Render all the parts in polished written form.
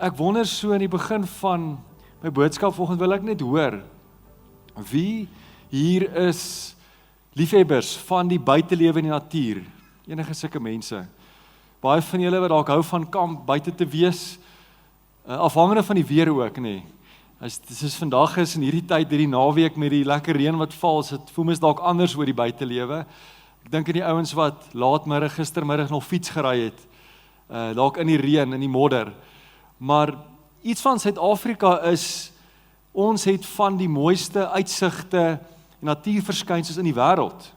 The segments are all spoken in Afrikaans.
Ek wonder so in die begin van my boodskap vanoggend wil ek net hoor, wie hier is liefhebbers van die buitelewe en die natuur? Enige sulke mense. Baie van julle wat dalk hou van kamp, buite te wees, afhangende van die weer ook, nee. As dit vandag is in hierdie tyd, hierdie naweek met die lekker reën wat val, dit voel mens dalk anders oor die buitelewe. Ek dink aan die ouens wat laatmiddag, gistermiddag nog fiets gery het, dalk in die reën, in die modder. Maar iets van Suid-Afrika is, ons het van die mooiste uitsigte en natuurverskynsels in die wêreld.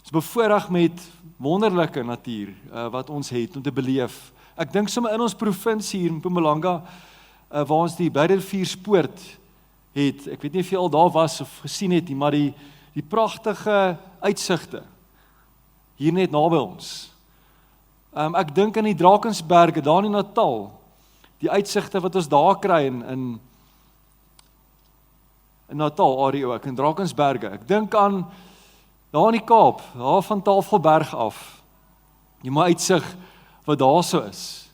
Ons is bevoorreg met wonderlike natuur wat ons het om te beleef. Ek dink sommer in ons provinsie hier in Mpumalanga, waar ons die Beidrivierspoort het, ek weet nie of jy al daar was of gesien het nie, maar die pragtige uitsigte hier net naby ons. Ek dink aan die Drakensberge, daar in Natal, die uitsigte wat ons daar kry in Natal area ook, in Drakensberge. Ek dink aan daar in die Kaap, daar van Tafelberg af, die maar uitsig wat daar so is.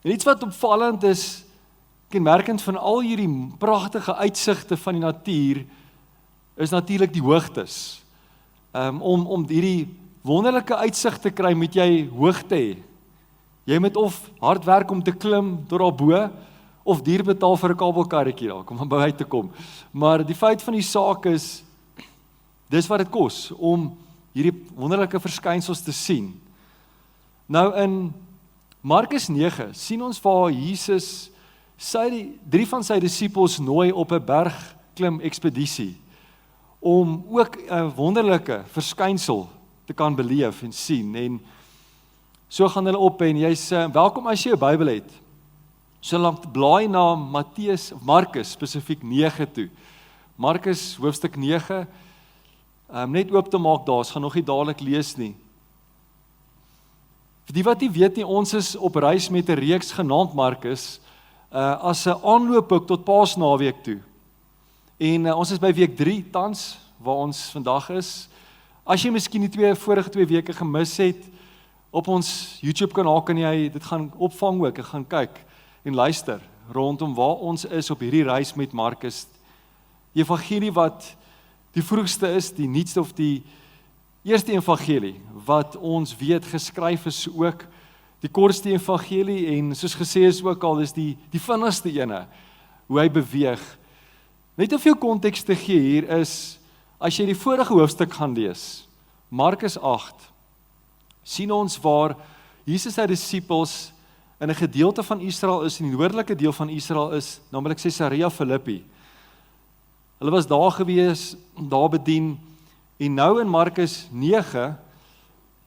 En iets wat opvallend is, kenmerkend van al hierdie pragtige uitsigte van die natuur, is natuurlik die hoogtes. Om hierdie wonderlike uitsig te kry, moet jy hoogte hê. Jy moet of hard werk om te klim tot daar bo, of duur betaal vir 'n kabelkarretjie daar, om by uit te kom. Maar die feit van die saak is, dis wat dit kos, om hierdie wonderlike verskynsels te sien. Nou in Markus 9 sien ons waar Jesus drie van sy disippels nooi op 'n bergklim ekspedisie, om ook 'n wonderlike verskynsel te kan beleef en sien, en so gaan hulle op, en jy's welkom as jy 'n Bybel het, so lank blaai na Markus spesifiek 9 toe, Markus hoofstuk 9, net oop te maak daar, gaan nog nie dadelik lees nie. Vir die wat nie weet nie, ons is op reis met 'n reeks genaamd Markus, as 'n aanloopboek tot Paasnaweek toe. En ons is by week 3 tans, waar ons vandag is. As jy miskien die vorige 2 weke gemis het, op ons YouTube kanaal kan jy dit gaan opvang ook, en gaan kyk en luister, rondom waar ons is op hierdie reis met Markus. Die evangelie wat die vroegste is, die nuutste of die eerste evangelie, wat ons weet geskryf is ook, die kortste evangelie, en soos gesê is ook al, is die vinnigste ene, hoe hy beweeg. Net om veel konteks te gee hier is, as jy die vorige hoofstuk gaan lees, Markus 8, sien ons waar Jesus sy disippels in 'n gedeelte van Israel is, in die noordelike deel van Israel is, naamlik Caesarea Philippi. Hulle was daar gewees, daar bedien, en nou in Markus 9,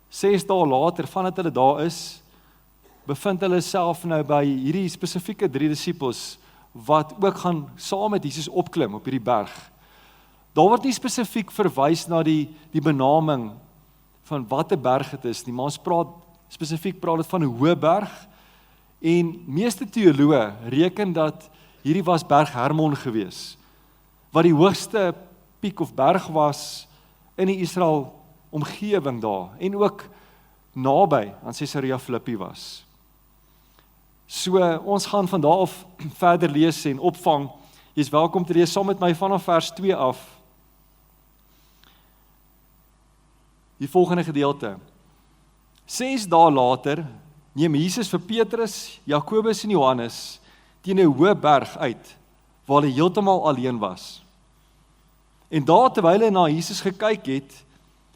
6 dae later, vandat hulle daar is, bevind hulle self nou by hierdie spesifieke 3 disippels, wat ook gaan saam met Jesus opklim op hierdie berg. Daar word nie spesifiek verwys na die benaming van wat 'n berg dit is nie, maar ons spesifiek praat dit van 'n hoë berg, en meeste teoloë reken dat hierdie was berg Hermon gewees, wat die hoogste piek of berg was in die Israel omgewing daar, en ook naby aan Caesarea Philippi was. So, ons gaan van daar af verder lees en opvang. Jy is welkom te lees saam met my vanaf vers 2 af. Die volgende gedeelte. 6 dae later neem Jesus vir Petrus, Jakobus en Johannes teen 'n hoë berg uit, waar hulle heeltemal alleen was. En daar, terwyl hy na Jesus gekyk het,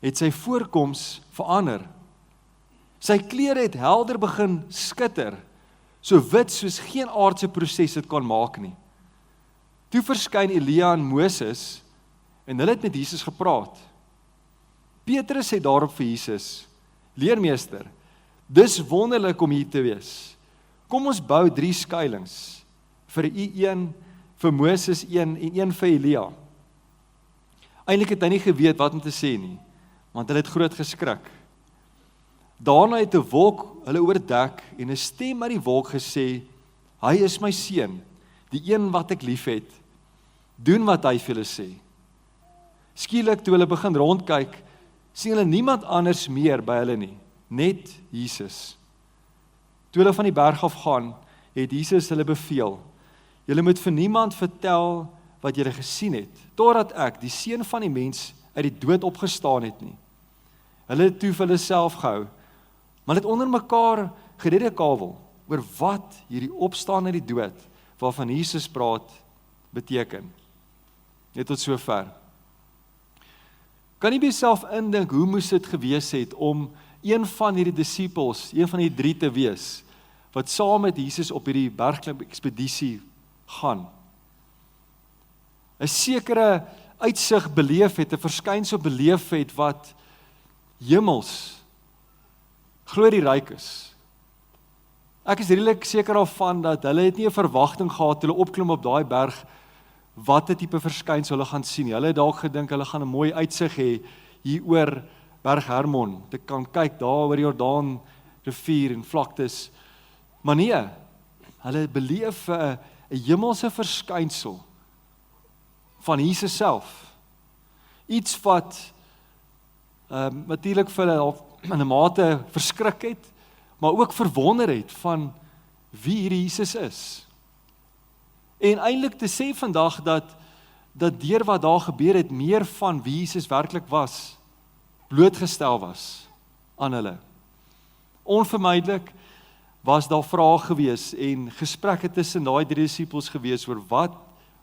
het sy voorkoms verander. Sy klere het helder begin skitter, so wit soos geen aardse proses dit kan maak nie. Toe verskyn Elia en Moses, en hulle het met Jesus gepraat. Petrus sê daarop vir Jesus, Leermeester, dis wonderlik om hier te wees. Kom ons bou 3 skuilings, vir u een, vir Moses een, en een vir Elia. Eintlik het hy nie geweet wat om te sê nie, want hulle het groot geskrik. Daarna het 'n wolk hulle oordek, en 'n stem uit die wolk gesê, hy is my seun, die een wat ek lief het, doen wat hy vir hulle sê. Skielik toe hulle begin rondkyk, sien hulle niemand anders meer by hulle nie, net Jesus. Toe hulle van die berg af gaan, het Jesus hulle beveel, julle moet vir niemand vertel wat julle gesien het, totdat ek, die Seun van die mens, uit die dood opgestaan het nie. Hulle het toe vir hulle self gehou, maar het onder mekaar geredekabel oor wat hierdie opstaan uit die dood, waarvan Jesus praat, beteken. Net tot sover. Kan jy by jouself indink, hoe moes dit gewees het om een van hierdie disippels, een van die 3 te wees, wat saam met Jesus op hierdie bergklim ekspedisie gaan. 'n sekere uitsig beleef het, 'n verskynsel beleef het, wat hemels, glo die ryk is. Ek is redelik seker daarvan dat hulle het nie 'n verwagting gehad, toe hulle opklim op daai berg, wat 'n tipe verskynsel hulle gaan sien. Hulle het dalk gedink, hulle gaan 'n mooi uitsig hê, hier oor Berg Hermon, te kan kyk daar oor die Jordaan rivier en vlaktes, maar nee, hulle beleef 'n hemelse verskynsel van Jesus self. Iets wat natuurlik vir hulle in 'n mate verskrik het, maar ook verwonder het van wie hierdie Jesus is. En eintlik te sê vandag dat deur wat daar gebeur het, meer van wie Jesus werklik was, blootgestel was aan hulle. Onvermydelik was daar vrae gewees en gesprekke tussen daai 3 disippels gewees oor wat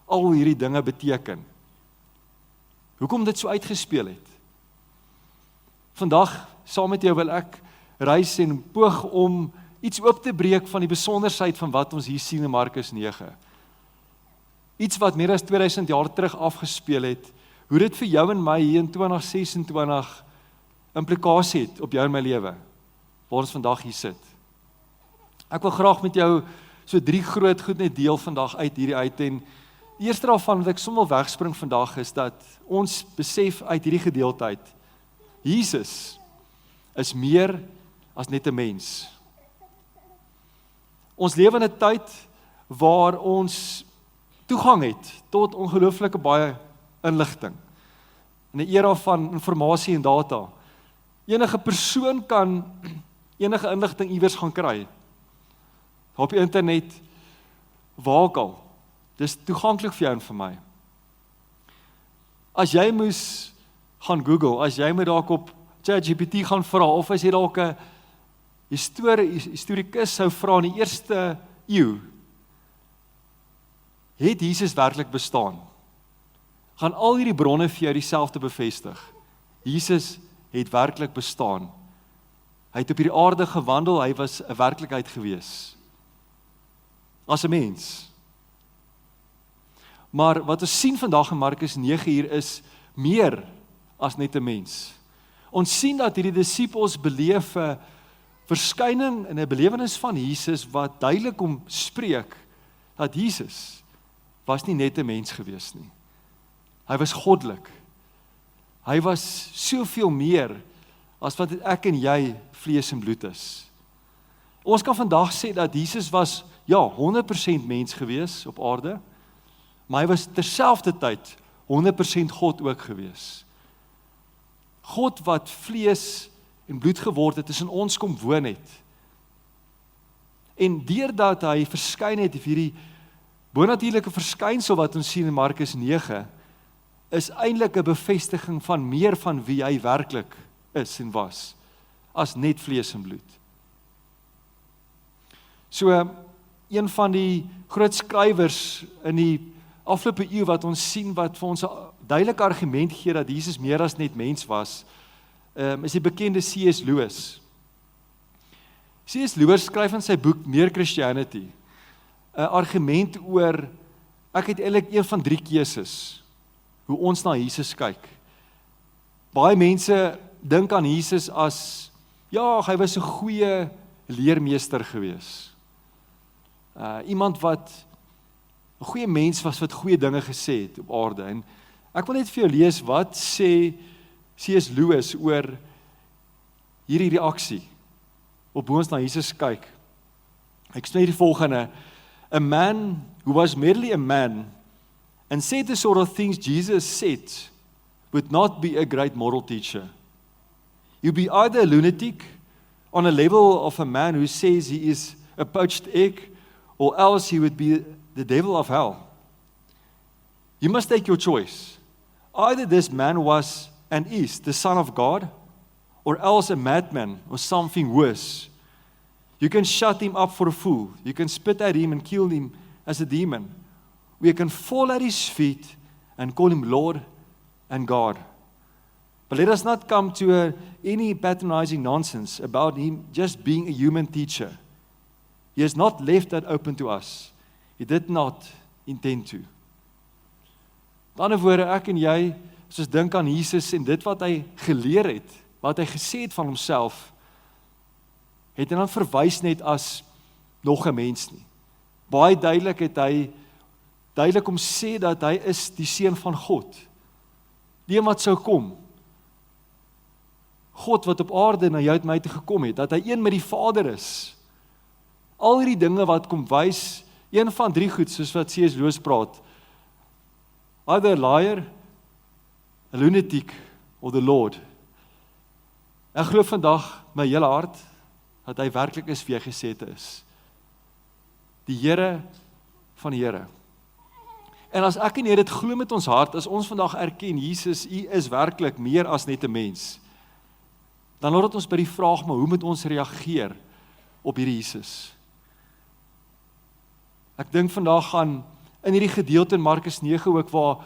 al hierdie dinge beteken. Hoekom dit so uitgespeel het. Vandag, saam met jou wil ek reis en poog om iets oop te breek van die besonderheid van wat ons hier sien in Markus 9. Iets wat meer as 2000 jaar terug afgespeel het, hoe dit vir jou en my hier in 2026 implikasie het op jou en my lewe, waar ons vandag hier sit. Ek wil graag met jou so 3 groot goed net deel vandag uit hierdie uit, en die eerste daarvan wat ek sommer wegspring vandag is dat ons besef uit hierdie gedeelte uit, Jesus is meer as net 'n mens. Ons lewe in 'n tyd waar ons toegang het tot ongelooflike baie inligting. In 'n era van informasie en data. Enige persoon kan enige inligting iewers gaan kry. Op die internet, waar ook al. Dis toeganklik vir jou en vir my. As jy moes gaan Google, as jy moet dalk op ChatGPT gaan vra, of as jy dalk 'n historikus sou vra in die eerste eeu, het Jesus werklik bestaan? Gaan al hierdie bronne vir jou dieselfde bevestig. Jesus het werklik bestaan. Hy het op hierdie aarde gewandel, hy was 'n werklikheid gewees. As 'n mens. Maar wat ons sien vandag in Markus 9 hier is meer as net 'n mens. Ons sien dat hierdie disippels beleef 'n verskyning en 'n belewenis van Jesus wat duidelik om spreek dat Jesus was nie net 'n mens gewees nie. Hy was goddelik. Hy was soveel meer as wat ek en jy vlees en bloed is. Ons kan vandag sê dat Jesus was 100% mens gewees op aarde, maar hy was terselfdertyd 100% God ook gewees. God wat vlees en bloed geword het, is in ons kom woon het. En deurdat hy verskyn het, hierdie bonatuurlike verskynsel wat ons sien in Markus 9, is eintlik 'n bevestiging van meer van wie hy werklik is en was, as net vlees en bloed. So, een van die groot skrywers in die afgelope eeu wat ons sien, wat vir ons 'n duidelike argument gee dat Jesus meer as net mens was, is die bekende C.S. Lewis. C.S. Lewis skryf in sy boek Mere Christianity 'n argument oor, ek het eintlik een van 3 keuses, hoe ons na Jesus kyk. Baie mense dink aan Jesus as, hy was 'n goeie leermeester gewees. Iemand wat 'n goeie mens was, wat goeie dinge gesê het op aarde. En ek wil net vir jou lees wat sê C.S. Lewis oor hierdie reaksie op hoe ons na Jesus kyk. Ek sê die volgende: a man who was merely a man and said the sort of things Jesus said would not be a great moral teacher. You'd be either a lunatic on a level of a man who says he is a poached egg, or else he would be the devil of hell. You must take your choice. Either this man was and is the Son of God, or else a madman or something worse. You can shut him up for a fool. You can spit at him and kill him as a demon. We can fall at his feet and call him Lord and God. But let us not come to any patronizing nonsense about him just being a human teacher. He has not left that open to us. He did not intend to. Met ander woorde, ek en jy, as ons dink aan Jesus en dit wat hy geleer het, wat hy gesê het van homself, het hy dan verwys net as nog 'n mens nie. Baie duidelik het hy duidelik om sê dat hy is die seun van God. Die wat sou kom. God wat op aarde na jou en my toe gekom het, dat hy een met die Vader is. Al hierdie dinge wat kom wys, een van 3 goed, soos wat C.S. Lewis praat, either a liar, a lunatic, or the Lord. Ek glo vandag my hele hart, dat hy werklik is wie hy gesê het is. Die Here van die Here. En as ek en jy dit glo met ons hart, as ons vandag erken, Jesus, U is werklik meer as net 'n mens, dan laat ons by die vraag, maar hoe moet ons reageer op hierdie Jesus? Ek dink vandag aan, in hierdie gedeelte in Markus 9 ook, waar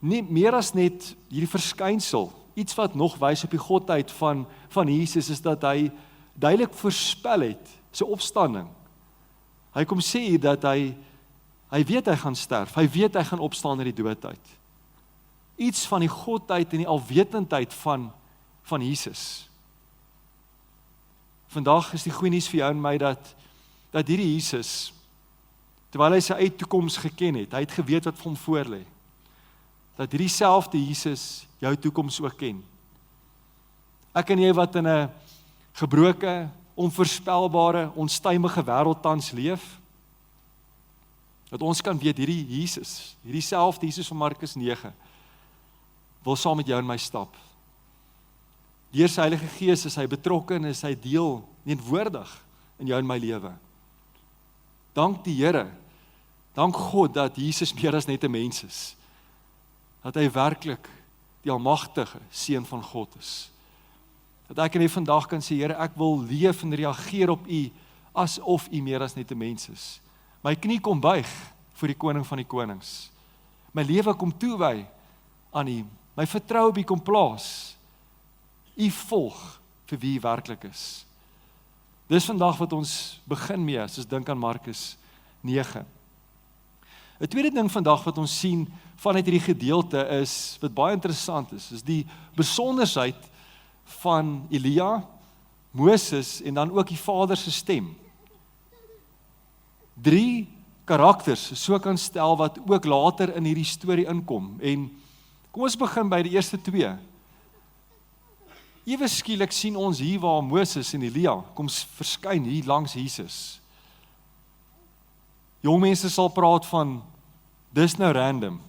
nie meer as net hierdie verskynsel, iets wat nog wys op die godheid van Jesus, is dat hy duidelik voorspel het, sy opstanding. Hy kom sê hier dat hy weet hy gaan sterf, hy weet hy gaan opstaan in die doodheid. Iets van die godheid en die alwetendheid van Jesus. Vandag is die goeie nuus vir jou en my dat hierdie Jesus, terwyl hy sy eie toekoms geken het, hy het geweet wat vir hom voorlê, dat hierdie selfde Jesus jou toekoms ook ken. Ek en jy wat in 'n gebroke, onvoorspelbare, onstuimige wêreld tans leef, dat ons kan weet, hierdie Jesus, hierdie selfde Jesus van Markus 9, wil saam met jou en my stap. Deur sy Heilige Gees is hy betrokke en is hy deel, teenwoordig in jou en my lewe. Dank die Here, dank God dat Jesus meer as net 'n mens is. Dat hy werklik die almagtige seun van God is. Dat ek en jy vandag kan sê, Here, ek wil leef en reageer op U, asof U meer as net 'n mens is. My knie kom buig voor die koning van die konings. My lewe kom toewy aan U. My vertrou op U kom plaas. U volg vir wie U werklik is. Dis vandag wat ons begin mee, as ons dink aan Markus 9. 'n tweede ding vandag wat ons sien vanuit hierdie gedeelte is, wat baie interessant is die besonderheid van Elia, Moses en dan ook die Vader se stem. 3 karakters, so kan stel, wat ook later in hierdie storie inkom. En kom ons begin by die eerste 2. Ewe skielik sien ons hier waar Moses en Elia kom verskyn hier langs Jesus. Jong mense sal praat van, dis nou random.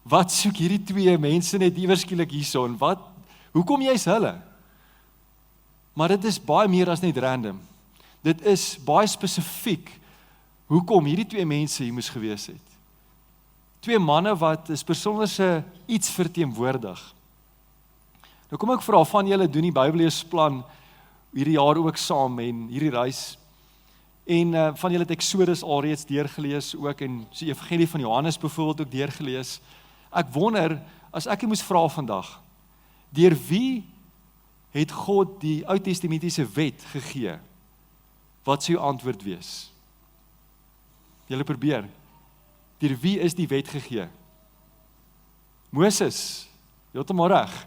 Wat soek hierdie 2 mense net ewe skielik hierso en hoekom jy's hulle? Maar dit is baie meer as net random. Dit is baie spesifiek hoekom hierdie 2 mense hier moes gewees het. 2 manne wat is besonderse iets verteenwoordig. Nou kom ek vra, van julle doen die Bybelleesplan hierdie jaar ook saam en hierdie reis. En van julle het Exodus alreeds deurgelees ook en so Evangelie van Johannes byvoorbeeld ook deurgelees. Ek wonder, as ek moes vra vandag, deur wie het God die Ou Testamentiese wet gegee? Wat sou jou antwoord wees? Julle probeer. Deur wie is die wet gegee? Moses. Heeltemal reg.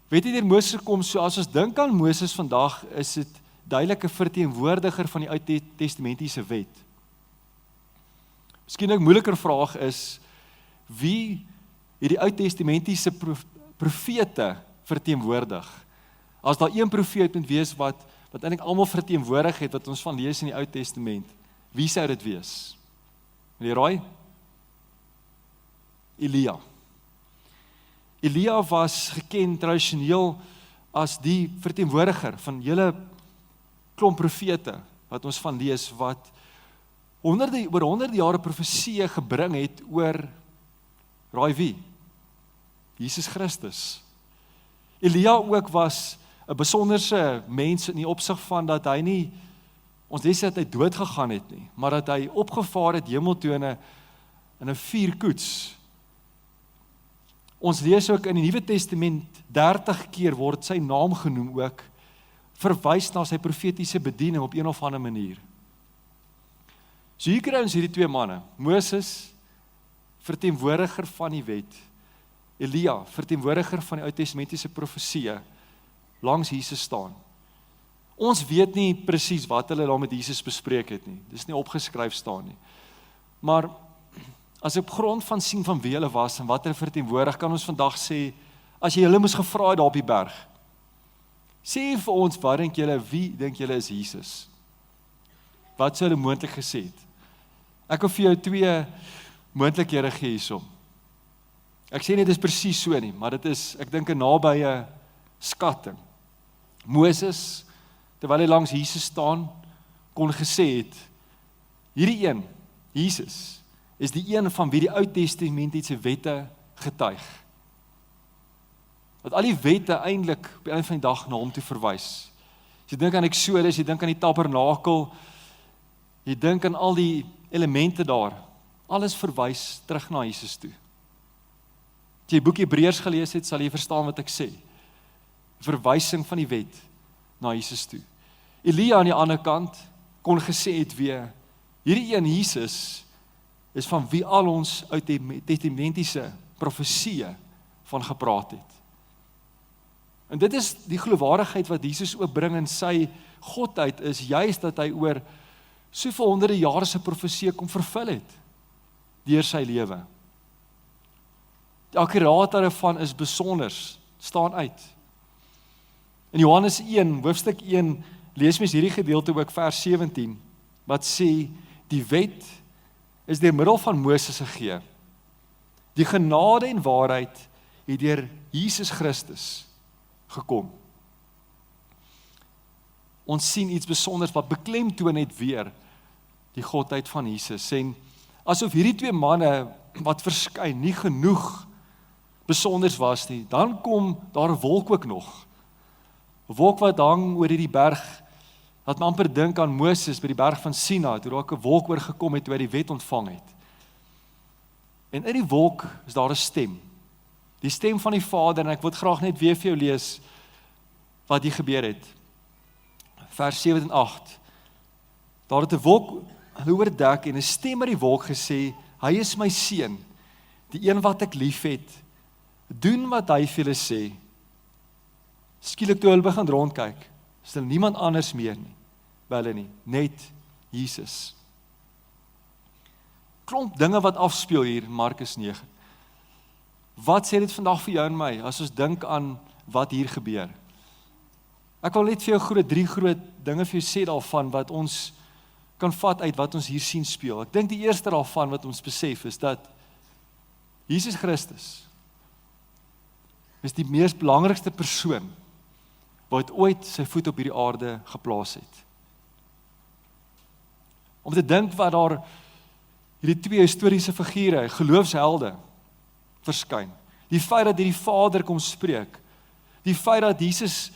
Weet jy, deur Moses kom, so as ons dink aan Moses vandag, is dit duidelike verteenwoordiger van die Ou Testamentiese wet. Miskien 'n moeiliker vraag is, wie het die Ou Testamentiese profete verteenwoordig? As daar een profeet moet wees wat eintlik almal verteenwoordig het, wat ons van lees in die Ou Testament, wie sou dit wees? Leroy? Elia. Elia was geken tradisioneel as die verteenwoordiger van hele klomp profete, wat ons van lees, wat oor honderde jare profesie gebring het oor raai wie? Jesus Christus. Elia ook was 'n besonderse mens in die opsig van dat hy nie, ons lees dat hy dood gegaan het nie, maar dat hy opgevaar het hemel toe in 'n vuurkoets. Ons lees ook in die Nuwe Testament 30 keer word sy naam genoem ook, verwys na sy profetiese bediening op een of ander manier. So hier kry ons hierdie twee manne, Moses, verteenwoordiger van die wet, Elia, verteenwoordiger van die Ou Testamentiese profesie, langs Jesus staan. Ons weet nie presies wat hulle daar met Jesus bespreek het nie, dis nie opgeskryf staan nie. Maar as op grond van sien van wie hulle was en wat hulle verteenwoordig, kan ons vandag sê, as jy hulle moes gevra het daar op die berg, sê vir ons, wat dink julle, wie dink julle is Jesus? Wat sou hulle moontlik gesê het? Ek wil vir jou twee moontlikhede gee hierso. Ek sê nie dit is presies so nie, maar dit is, ek dink 'n nabye skatting. Moses, terwyl hy langs Jesus staan, kon gesê het, hierdie een, Jesus, is die een van wie die Ou Testamentiese wette getuig. Dat al die wette eintlik op die einde van die dag na hom toe verwys. As jy dink aan Exodus, jy dink aan die tabernakel, jy dink aan al die elemente daar, alles verwys terug na Jesus toe. As jy die boek Hebreërs gelees het, sal jy verstaan wat ek sê. Verwysing van die wet na Jesus toe. Elia aan die ander kant kon gesê het weer, hierdie een Jesus is van wie al ons Ou Testamentiese profesie van gepraat het. En dit is die geloofwaardigheid wat Jesus ook bring in sy godheid, is juist dat hy oor soveel honderde jare se profesie kom vervul het, deur sy lewe. Die akkuraatheid daarvan is besonders, staan uit. In Johannes 1, hoofstuk 1, lees mens hierdie gedeelte ook vers 17, wat sê, die wet is deur middel van Moses gegee. Die genade en waarheid het deur Jesus Christus gekom. Ons sien iets besonders wat beklemtoon net weer die godheid van Jesus. En asof hierdie twee manne wat verskyn nie genoeg besonders was nie, dan kom daar 'n wolk ook nog. 'n Wolk wat hang oor hierdie berg, dat man amper dink aan Moses by die berg van Sina, toe daar 'n wolk oorgekom het, toe hy die wet ontvang het. En in die wolk is daar 'n stem. Die stem van die Vader, en ek wil graag net weer vir jou lees wat hier gebeur het. Vers 7 en 8. Daar het 'n wolk hulle oordek en 'n stem uit die wolk gesê, hy is my seun, die een wat ek liefhet. Doen wat hy vir julle sê. Skielik toe hulle begin rondkyk, is daar niemand anders meer nie, by hulle nie, net Jesus. Klomp dinge wat afspeel hier in Markus 9. Wat sê dit vandag vir jou en my, as ons dink aan wat hier gebeur? Ek wil net vir jou drie groot dinge vir jou sê daarvan, wat ons kan vat uit wat ons hier sien speel. Ek dink die eerste daarvan wat ons besef is dat Jesus Christus is die mees belangrikste persoon wat ooit sy voet op hierdie aarde geplaas het. Om te dink wat daar hierdie twee historiese figure, geloofshelde, verskyn. Die feit dat hierdie Vader kom spreek, die feit dat Jesus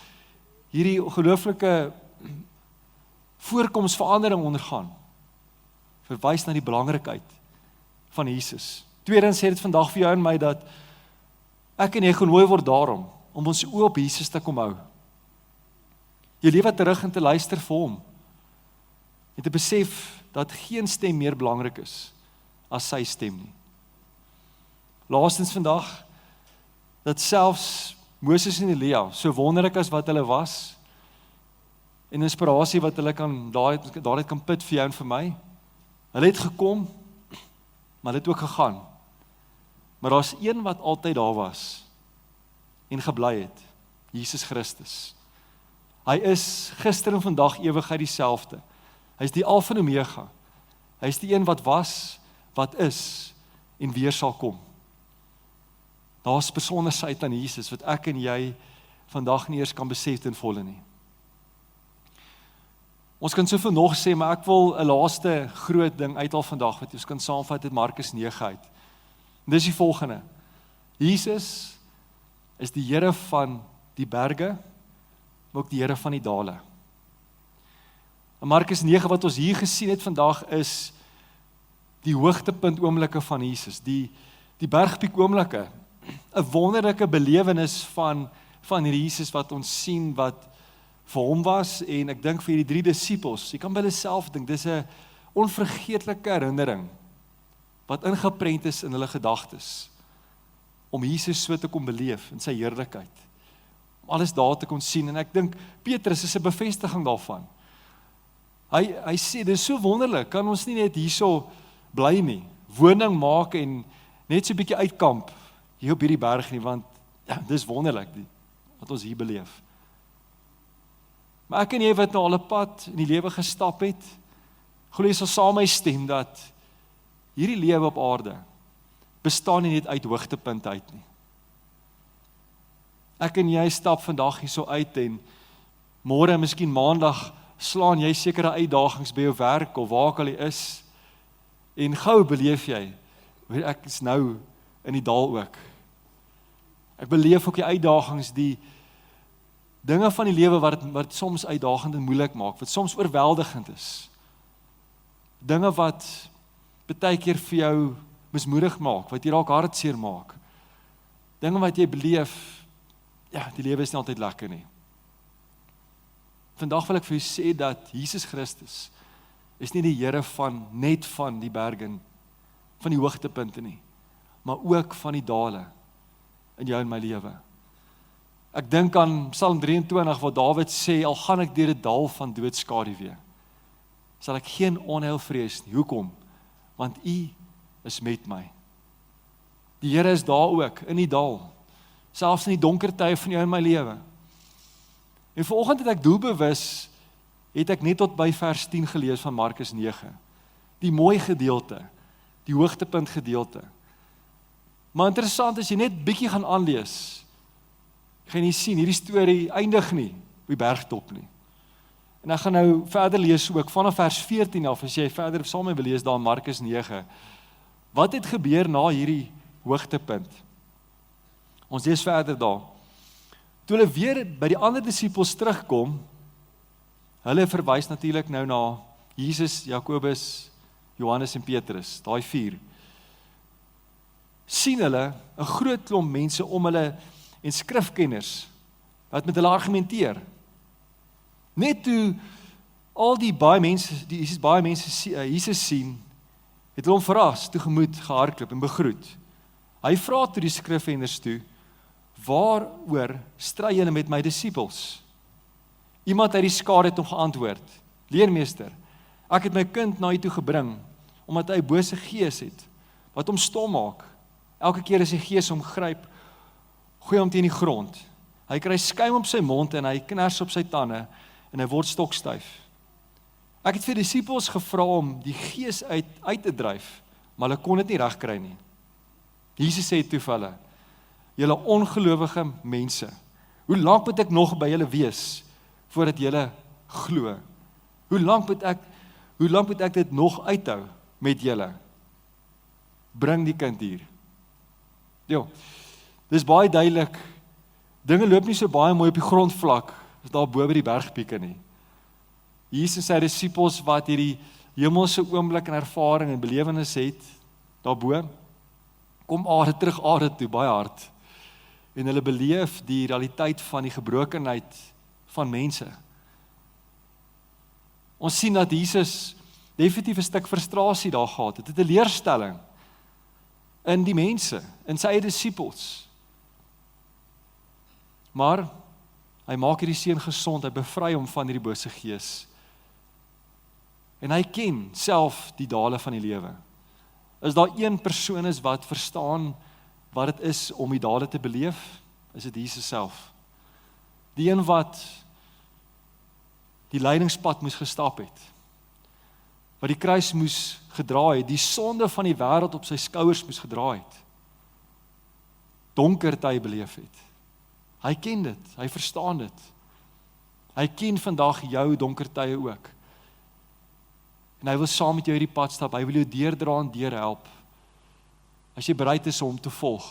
hierdie ongelooflike voorkomsverandering ondergaan, verwys na die belangrikheid van Jesus. Tweedens sê dit vandag vir jou en my dat ek en jy genooi word daarom, om ons oë op Jesus te kom hou. Jy lewe terug en te luister vir hom, en te besef dat geen stem meer belangrik is as sy stem nie. Laastens vandag, dat selfs Moses en Elia, so wonderlik as wat hulle was, en inspirasie wat hulle daaruit kan put vir jou en vir my, hulle het gekom, maar hulle het ook gegaan. Maar daar's een wat altyd daar was, en gebly het, Jesus Christus. Hy is gister en vandag ewigheid dieselfde. Hy is die Alfa en Omega. Hy is die een wat was, wat is, en weer sal kom. Daar's besonderheid aan Jesus, wat ek en jy vandag nie eers kan besef ten volle nie. Ons kan soveel nog sê, maar ek wil 'n laaste groot ding uithaal vandag wat ons kan saamvat uit Markus 9 uit. En dis die volgende. Jesus is die Here van die berge, maar ook die Here van die dale. In Markus 9 wat ons hier gesien het vandag is die hoogtepunt oomblikke van Jesus, die bergpiek oomblikke, 'n wonderlike belewenis van hierdie Jesus wat ons sien wat vir hom was, en ek dink vir die 3 disippels, jy kan by hulle self dink, dis 'n onvergeetlike herinnering, wat ingeprent is in hulle gedagtes, om Jesus so te kom beleef, in sy heerlikheid, om alles daar te kon sien, en ek dink, Petrus is 'n bevestiging daarvan. Hy sê, dit is so wonderlik, kan ons nie net hierso bly nie, woning maak, en net so 'n bietjie uitkamp, hier op hierdie berg nie, want, ja, dit is wonderlik, wat ons hier beleef. Maar ek en jy wat nou al 'n pad in die lewe gestap het, glo jy sal saam my stem dat hierdie lewe op aarde bestaan nie net uit hoogtepunt uit nie. Ek en jy stap vandag hier so uit en môre, miskien maandag, slaan jy sekere uitdagings by jou werk of waar ook al jy is. En gou beleef jy, ek is nou in die dal ook. Ek beleef ook die uitdagings, die dinge van die lewe wat soms uitdagend en moeilik maak, wat soms oorweldigend is. Dinge wat baie keer vir jou mismoedig maak, wat jy dalk hartseer maak. Dinge wat jy beleef, ja, die lewe is nie altyd lekker nie. Vandag wil ek vir jou sê dat Jesus Christus is nie die Here net van die berge, van die hoogtepunte nie, maar ook van die dale in jou en my lewe. Ek dink aan Psalm 23 waar Dawid sê, al gaan ek deur 'n dal van doodskaduwee, sal ek geen onheil vrees nie. Hoekom? Want U is met my. Die Here is daar ook, in die dal, selfs in die donker tye van jou en my lewe. En vanoggend het ek doelbewus, het ek net tot by vers 10 gelees van Markus 9. Die mooi gedeelte, die hoogtepunt gedeelte. Maar interessant, as jy net bietjie gaan aanlees, gaan jy sien, hierdie storie eindig nie op die bergtop nie. En ek gaan nou verder lees ook, vanaf vers 14 af, as jy verder saam met my wil lees daar in Markus 9. Wat het gebeur na hierdie hoogtepunt? Ons lees verder daar. Toe hulle weer by die ander disippels terugkom, hulle verwys natuurlik nou na Jesus, Jakobus, Johannes en Petrus, daai 4. Sien hulle 'n groot klomp mense om hulle en skrifkenners wat met hulle argumenteer. Net toe al die baie mense, Jesus sien, het hulle hom verras, tegemoet gehardloop en begroet. Hy vra toe die skrifkenners toe, waaroor stry julle met my disippels? Iemand uit die skare het hom geantwoord, leermeester, ek het my kind na u toe gebring, omdat hy 'n bose gees het, wat hom stom maak. Elke keer as die gees hom gryp, gooi hom teen die grond. Hy kry skuim op sy mond en hy kners op sy tande en hy word stokstyf. Ek het vir die disippels gevra om die gees uit te dryf, maar hulle kon dit nie regkry nie. Jesus sê toe vir hulle, julle ongelowige mense, hoe lank moet ek nog by julle wees voordat julle glo? Hoe lank moet ek dit nog uithou met julle? Bring die kind hier. Jo, dis baie duidelik, dinge loop nie so baie mooi op die grondvlak, as daar bo by die bergpieke nie. Jesus en sy disippels wat hierdie hemelse oomblik en ervaring en belewenis het, daarbo, kom terug aarde toe, baie hard, en hulle beleef die realiteit van die gebrokenheid van mense. Ons sien dat Jesus definitief 'n stuk frustrasie daar gehad het, 'n teleurstelling in die mense, in sy eie disippels. Maar hy maak hierdie seun gesond, hy bevry hom van hierdie bose gees. En hy ken self die dale van die lewe. Is daar een persoon is wat verstaan wat dit is om die dale te beleef, is dit Jesus self. Die een wat die lydingspad moes gestap het, wat die kruis moes gedra het, die sonde van die wêreld op sy skouers moes gedra het, donker tye beleef het. Hy ken dit, hy verstaan dit. Hy ken vandag jou donker tye ook. En hy wil saam met jou hierdie pad stap, hy wil jou deurdra en deurhelp. As jy bereid is om hom te volg,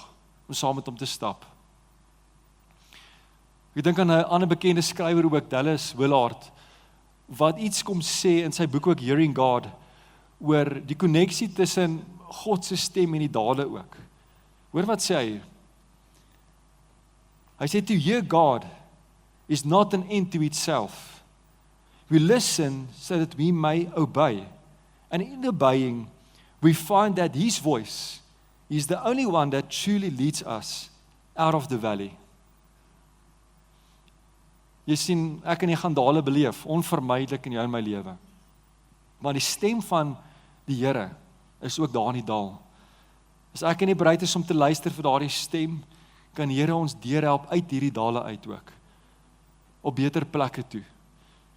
om saam met hom te stap. Ek dink aan 'n ander bekende skrywer ook, Dallas Willard, wat iets kom sê in sy boek ook Hearing God, oor die koneksie tussen God se stem en die dade ook. Hoor wat sê hy? Hy sê, to hear God is not an end to itself. We listen so that we may obey. And in obeying, we find that His voice is the only one that truly leads us out of the valley. Jy sien, ek en jy gaan dale beleef, onvermydelik in jou en my lewe. Maar die stem van die Here is ook daar in die dal. As ek en jy bereid is om te luister vir daardie stem, kan die Here ons deurhelp uit hierdie dale uit ook, op beter plekke toe.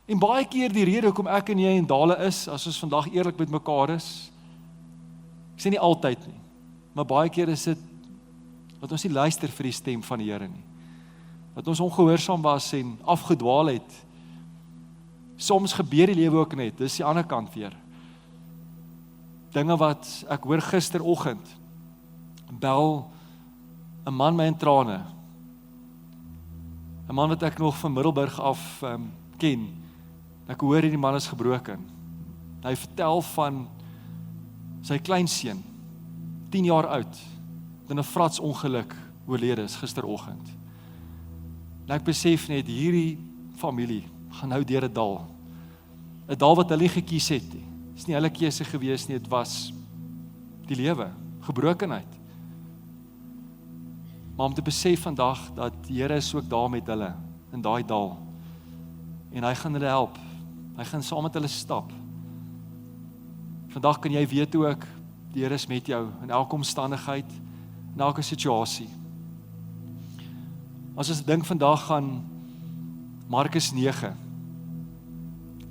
En baie keer die rede hoekom ek en jy in dale is, as ons vandag eerlik met mekaar is, ek sê nie altyd nie, maar baie keer is dit, dat ons nie luister vir die stem van die Here nie. Dat ons ongehoorsaam was en afgedwaal het. Soms gebeur die lewe ook net, dis die ander kant weer. Dinge wat ek hoor gisteroggend, bel 'n man my in trane. 'n Man wat ek nog van Middelburg af ken. Ek hoor hierdie man is gebroken. Hy vertel van sy kleinseun, 10 jaar oud, in 'n vratsongeluk oorlede is gisteroggend. En ek besef net, hierdie familie gaan nou deur 'n dal. 'n Dal wat hulle nie gekies het nie. Dit is nie hulle keuse gewees nie, dit was die lewe, gebrokenheid. Maar om te besef vandag, dat die Here is ook daar met hulle, in daai dal. En hy gaan hulle help. Hy gaan saam met hulle stap. Vandag kan jy weet ook, die Here is met jou, in elke omstandigheid, in elke situasie. As ons dink vandag aan Markus 9,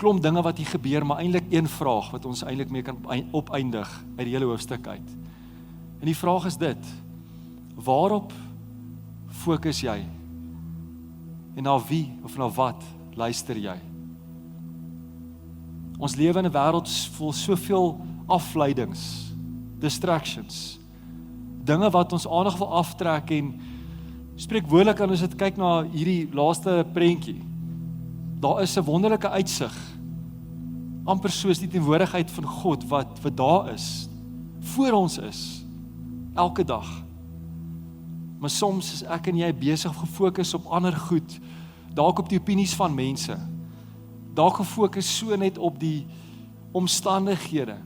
klomp dinge wat hier gebeur, maar eintlik een vraag, wat ons eintlik mee kan opeindig, uit die hele hoofstuk uit. En die vraag is dit, waarop fokus jy? En na wie, of na wat, luister jy? Ons lewe in 'n wêreld vol soveel afleidings, distractions, dinge wat ons aandag wil aftrek en spreekwoordelik aan ons het kyk na hierdie laaste prentjie. Daar is 'n wonderlike uitsig, amper soos die teenwoordigheid van God wat daar is, voor ons is, elke dag. Maar soms is ek en jy besig gefokus op ander goed, dalk op die opinies van mense, dalk gefokus so net op die omstandighede,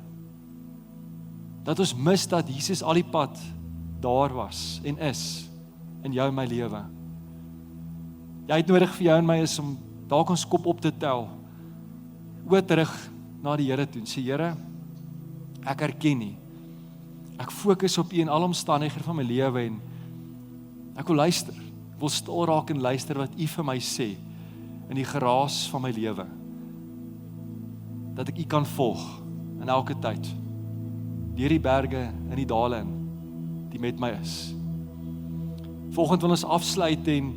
dat ons mis dat Jesus al die pad daar was en is, in jou en my lewe. Jy het nodig vir jou en my is om dalk ons kop op te tel, oor terug na die Here toe, en sê, Here, ek erken nie, ek fokus op U in alle omstandighede van my lewe, en ek wil luister, ek wil stil raak en luister wat U vir my sê, in die geraas van my lewe, dat ek U kan volg, in elke tyd, deur die berge, in die dale in, die met my is. Volgende wil ons afsluit en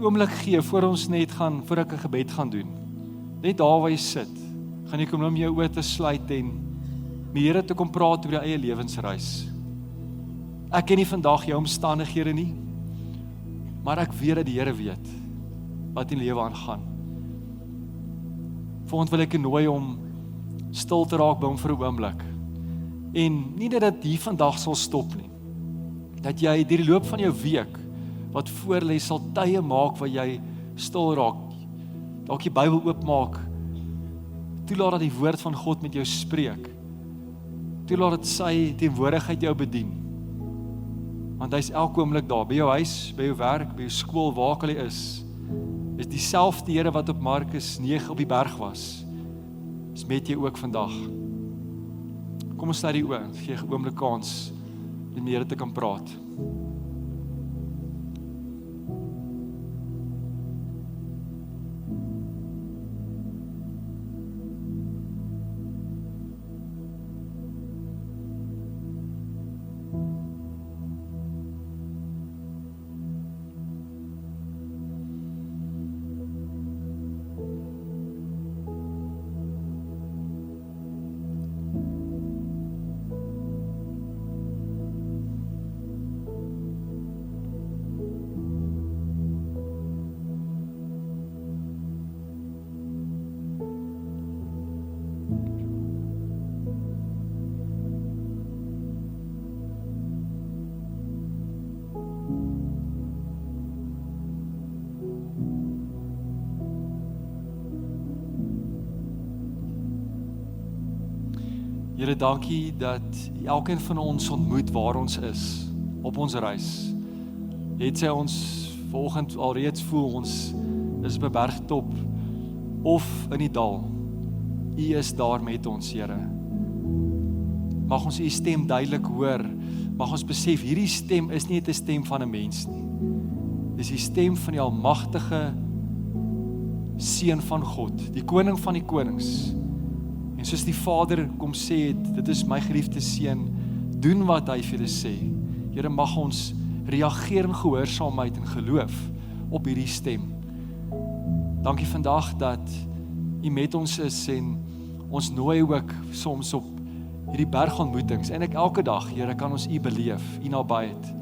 oomblik gee, voor ons net gaan, voor ek 'n gebed gaan doen. Net daar waar jy sit, gaan jy kom om jou oë te sluit en met die Here te kom praat oor jou eie lewensreis. Ek ken nie vandag jou omstandighede nie, maar ek weet dat die Here weet wat in lewe aangaan. Volgende wil ek nooi om stil te raak by hom vir 'n oomblik. En nie dat dit hier vandag sal stop nie. Dat jy deur die loop van jou week wat voor lê sal tye maak waar jy stil raak. Dalk die Bybel oopmaak. Toelaat dat die woord van God met jou spreek. Toelaat dat sy teenwoordigheid jou bedien. Want hy is elke oomblik daar, by jou huis, by jou werk, by jou skool, waar ook al jy is dieselfde Here wat op Markus 9 op die berg was, is met jy ook vandag. Kom ons sluit die oë, gee 'n oomblik kans om met die Here te kan praat. Here, dankie dat elkeen van ons ontmoet waar ons is, op ons reis. Het sy ons vanoggend alreeds voel, ons is op 'n bergtop, of in die dal. U is daar met ons, Here. Mag ons u stem duidelik hoor, mag ons besef, hierdie stem is nie 'n stem van 'n mens nie. Dis die stem van die almagtige Seun van God, die koning van die konings. En soos die Vader kom sê het, dit is my geliefde Seun, doen wat hy vir julle sê. Here, mag ons reageer in gehoorsaamheid en geloof op hierdie stem. Dankie vandag dat u met ons is en ons nooi ook soms op hierdie bergontmoetings. En elke dag, Here, kan ons u beleef, u nabyheid.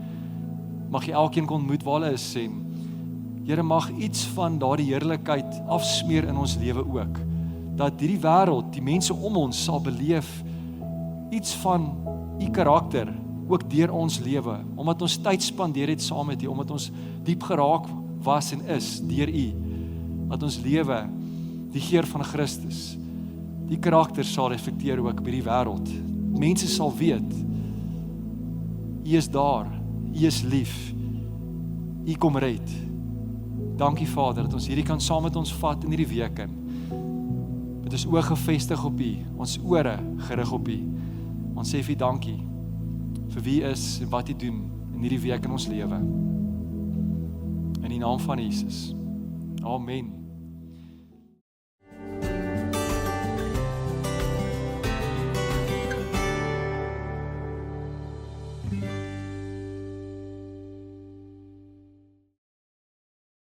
Mag jy elkeen kon ontmoet waar hulle is en Here, mag iets van daardie heerlikheid afsmeer in ons lewe ook. Dat hierdie wêreld, die mense om ons sal beleef iets van u karakter ook deur ons lewe, omdat ons tyd spandeer het saam met u, omdat ons diep geraak was en is deur u, dat ons lewe die geur van Christus, die karakter sal reflekteer ook by die wêreld. Mense sal weet, u is daar, u is lief, u kom red. Dankie Vader, dat ons hierdie kan saam met ons vat in hierdie week in. Met ons oë gefestig op u, ons ore gerig op u. Ons sê vir u dankie vir wie u is en wat u doen in hierdie week in ons lewe. In die naam van Jesus. Amen.